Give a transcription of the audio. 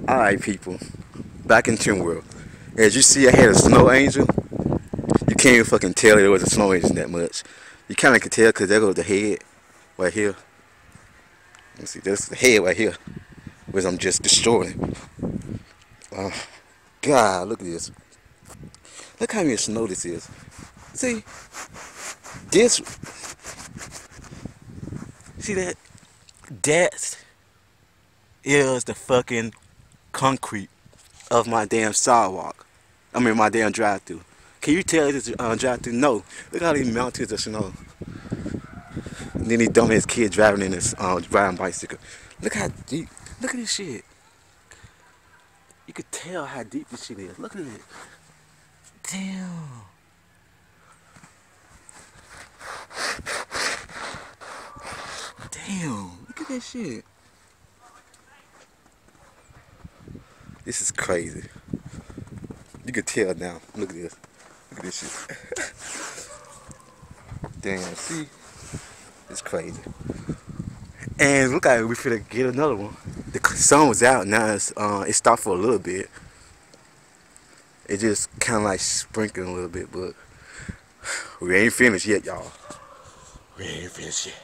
Alright, people, back in Tim World. As you see, I had a snow angel. You can't even fucking tell it was a snow angel that much. You kind of can tell because there goes the head right here. You see, that's the head right here, which I'm just destroying. Uh, God, look at this. Look how much snow this is. See, this, see that? That is the fucking concrete of my damn sidewalk. I mean, my damn drive-through. Can you tell this drive-through? No. Look at all these mountains of snow. And then these dumbass kid driving in this riding bicycle. Look how deep. Look at this shit. You could tell how deep this shit is. Look at it. Damn. Damn. Look at that shit. This is crazy. You can tell now. Look at this. Look at this shit. Damn, see? It's crazy. And look like we finna get another one. The sun was out now. It stopped for a little bit. It just kind of like sprinkling a little bit, but we ain't finished yet, y'all. We ain't finished yet.